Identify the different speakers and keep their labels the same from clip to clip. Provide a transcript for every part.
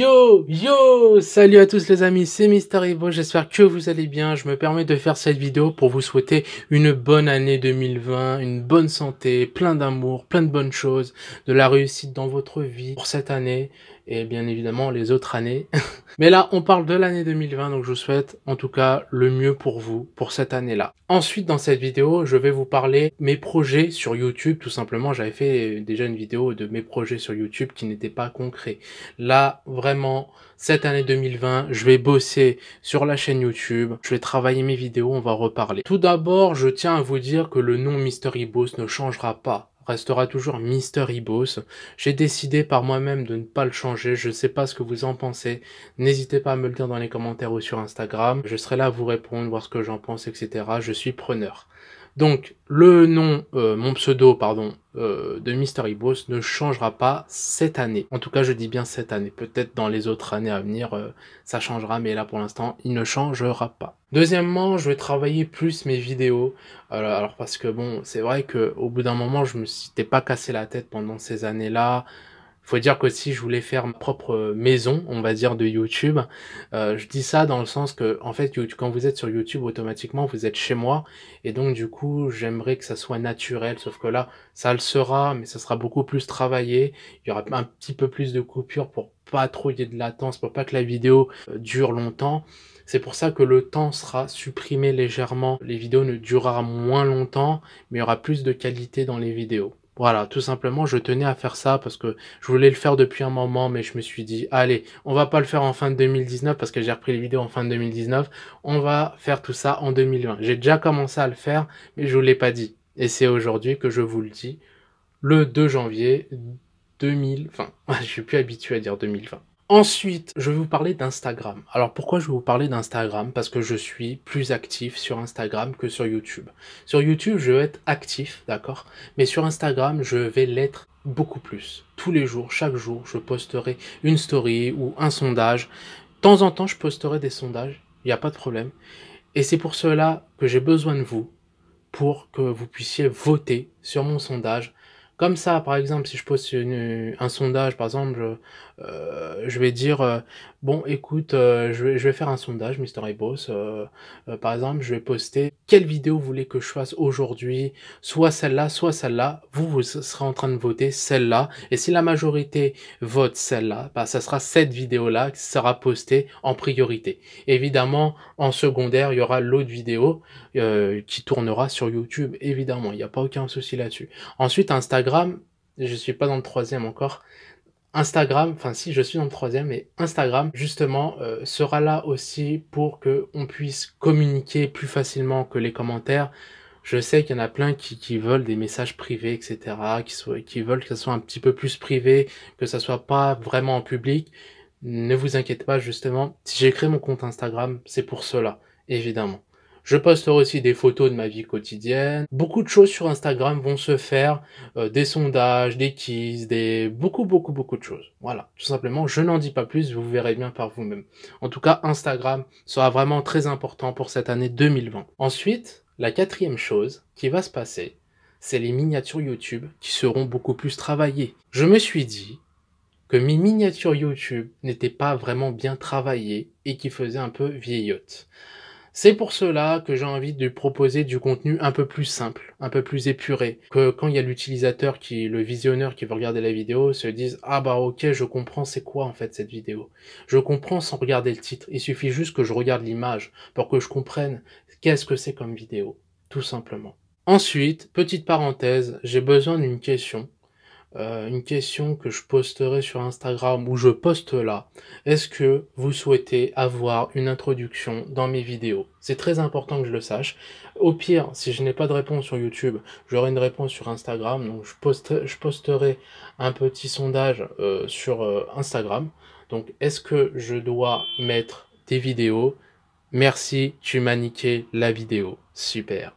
Speaker 1: Yo, salut à tous les amis, c'est Mister j'espère que vous allez bien. Je me permets de faire cette vidéo pour vous souhaiter une bonne année 2020, une bonne santé, plein d'amour, plein de bonnes choses, de la réussite dans votre vie pour cette année et bien évidemment les autres années. Mais là, on parle de l'année 2020, donc je vous souhaite en tout cas le mieux pour vous, pour cette année-là. Ensuite, dans cette vidéo, je vais vous parler mes projets sur YouTube, tout simplement. J'avais fait déjà une vidéo de mes projets sur YouTube qui n'étaient pas concrets. Là, vraiment, cette année 2020, je vais bosser sur la chaîne YouTube, je vais travailler mes vidéos, on va reparler. Tout d'abord, je tiens à vous dire que le nom Mystery Boss ne changera pas. Restera toujours Mystery Boss. J'ai décidé par moi-même de ne pas le changer. Je ne sais pas ce que vous en pensez. N'hésitez pas à me le dire dans les commentaires ou sur Instagram. Je serai là à vous répondre, voir ce que j'en pense, etc. Je suis preneur. Donc, le nom, mon pseudo, pardon, de Mystery Boss ne changera pas cette année. En tout cas, je dis bien cette année. Peut-être dans les autres années à venir, ça changera, mais là, pour l'instant, il ne changera pas. Deuxièmement, je vais travailler plus mes vidéos. Alors parce que bon, c'est vrai qu'au bout d'un moment, je me suis pas cassé la tête pendant ces années-là. Faut dire qu'aussi je voulais faire ma propre maison, on va dire, de YouTube. Je dis ça dans le sens que, en fait, quand vous êtes sur YouTube, automatiquement, vous êtes chez moi. Et donc, du coup, j'aimerais que ça soit naturel. Sauf que là, ça le sera, mais ça sera beaucoup plus travaillé. Il y aura un petit peu plus de coupures pour pas trop y ait de latence, pour pas que la vidéo dure longtemps. C'est pour ça que le temps sera supprimé légèrement. Les vidéos ne dureront moins longtemps, mais il y aura plus de qualité dans les vidéos. Voilà, tout simplement, je tenais à faire ça parce que je voulais le faire depuis un moment, mais je me suis dit, allez, on va pas le faire en fin de 2019 parce que j'ai repris les vidéos en fin de 2019. On va faire tout ça en 2020. J'ai déjà commencé à le faire, mais je vous l'ai pas dit. Et c'est aujourd'hui que je vous le dis, le 2 janvier 2000, enfin, je suis plus habitué à dire 2020. Ensuite, je vais vous parler d'Instagram. Alors pourquoi je vais vous parler d'Instagram? Parce que je suis plus actif sur Instagram que sur YouTube. Sur YouTube, je vais être actif, d'accord? Mais sur Instagram, je vais l'être beaucoup plus. Tous les jours, chaque jour, je posterai une story ou un sondage. De temps en temps, je posterai des sondages, il n'y a pas de problème. Et c'est pour cela que j'ai besoin de vous, pour que vous puissiez voter sur mon sondage. Comme ça, par exemple, si je poste un sondage, par exemple, je vais dire, bon, écoute, je vais faire un sondage, Mister Boss. Par exemple, je vais poster quelle vidéo vous voulez que je fasse aujourd'hui, soit celle-là, soit celle-là. Vous serez en train de voter celle-là. Et si la majorité vote celle-là, bah, ça sera cette vidéo-là qui sera postée en priorité. Évidemment, en secondaire, il y aura l'autre vidéo qui tournera sur YouTube, évidemment. Il n'y a pas aucun souci là-dessus. Ensuite, Instagram, je suis pas dans le troisième encore. Instagram, enfin si, je suis dans le troisième, mais Instagram, justement, sera là aussi pour que on puisse communiquer plus facilement que les commentaires. Je sais qu'il y en a plein qui veulent des messages privés, etc., qui veulent que ça soit un petit peu plus privé, que ça soit pas vraiment en public. Ne vous inquiétez pas, justement, si j'ai créé mon compte Instagram, c'est pour cela, évidemment. Je posterai aussi des photos de ma vie quotidienne. Beaucoup de choses sur Instagram vont se faire, des sondages, des quiz, beaucoup de choses. Voilà, tout simplement, je n'en dis pas plus, vous verrez bien par vous-même. En tout cas, Instagram sera vraiment très important pour cette année 2020. Ensuite, la quatrième chose qui va se passer, c'est les miniatures YouTube qui seront beaucoup plus travaillées. Je me suis dit que mes miniatures YouTube n'étaient pas vraiment bien travaillées et qui faisaient un peu vieillotte. C'est pour cela que j'ai envie de proposer du contenu un peu plus simple, un peu plus épuré, que quand il y a l'utilisateur le visionneur qui veut regarder la vidéo, se dise « Ah bah ok, je comprends c'est quoi en fait cette vidéo. Je comprends sans regarder le titre, il suffit juste que je regarde l'image pour que je comprenne qu'est-ce que c'est comme vidéo, tout simplement. » Ensuite, petite parenthèse, j'ai besoin d'une question. Une question que je posterai sur Instagram ou je poste là. Est-ce que vous souhaitez avoir une introduction dans mes vidéos? C'est très important que je le sache. Au pire, si je n'ai pas de réponse sur YouTube, j'aurai une réponse sur Instagram. Donc je posterai un petit sondage sur Instagram. Donc est-ce que je dois mettre des vidéos? Merci, tu m'as niqué la vidéo. Super.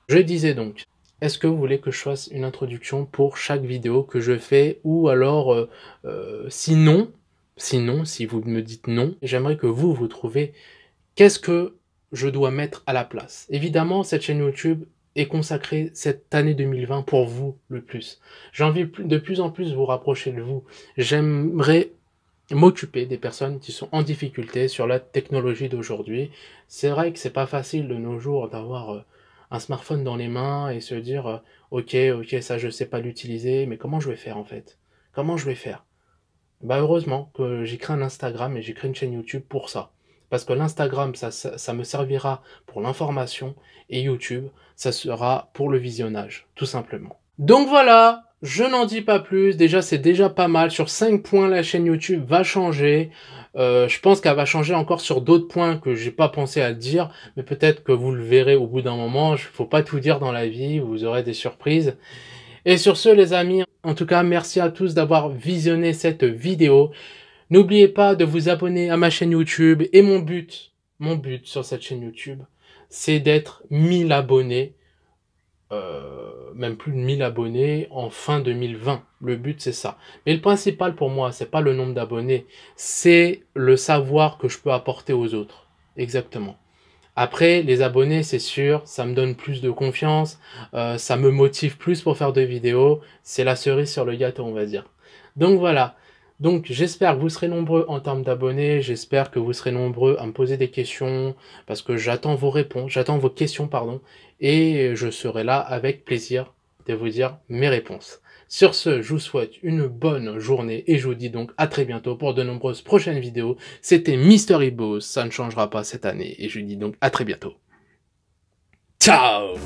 Speaker 1: Je disais donc, est-ce que vous voulez que je fasse une introduction pour chaque vidéo que je fais? Ou alors, sinon, si vous me dites non, j'aimerais que vous trouvez qu'est-ce que je dois mettre à la place. Évidemment, cette chaîne YouTube est consacrée cette année 2020 pour vous le plus. J'ai envie de plus en plus vous rapprocher de vous. J'aimerais m'occuper des personnes qui sont en difficulté sur la technologie d'aujourd'hui. C'est vrai que c'est pas facile de nos jours d'avoir un smartphone dans les mains et se dire ok, ça je sais pas l'utiliser, mais comment je vais faire en fait? Comment je vais faire? Bah heureusement que j'ai créé un Instagram et j'ai créé une chaîne YouTube pour ça. Parce que l'Instagram, ça me servira pour l'information et YouTube, ça sera pour le visionnage, tout simplement. Donc voilà, je n'en dis pas plus. Déjà, c'est déjà pas mal. Sur 5 points, la chaîne YouTube va changer. Je pense qu'elle va changer encore sur d'autres points que j'ai pas pensé à dire, mais peut-être que vous le verrez au bout d'un moment. Il faut pas tout dire dans la vie, vous aurez des surprises. Et sur ce, les amis, en tout cas, merci à tous d'avoir visionné cette vidéo. N'oubliez pas de vous abonner à ma chaîne YouTube. Et mon but sur cette chaîne YouTube, c'est d'être 1000 abonnés, même plus de 1000 abonnés en fin 2020. Le but, c'est ça. Mais le principal pour moi, c'est pas le nombre d'abonnés, c'est le savoir que je peux apporter aux autres. Exactement. Après, les abonnés, c'est sûr, ça me donne plus de confiance, ça me motive plus pour faire de vidéos, c'est la cerise sur le gâteau, on va dire. Donc voilà, donc j'espère que vous serez nombreux en termes d'abonnés, j'espère que vous serez nombreux à me poser des questions, parce que j'attends vos réponses, j'attends vos questions, pardon, et je serai là avec plaisir de vous dire mes réponses. Sur ce, je vous souhaite une bonne journée et je vous dis donc à très bientôt pour de nombreuses prochaines vidéos. C'était Mystery Boss, ça ne changera pas cette année et je vous dis donc à très bientôt. Ciao!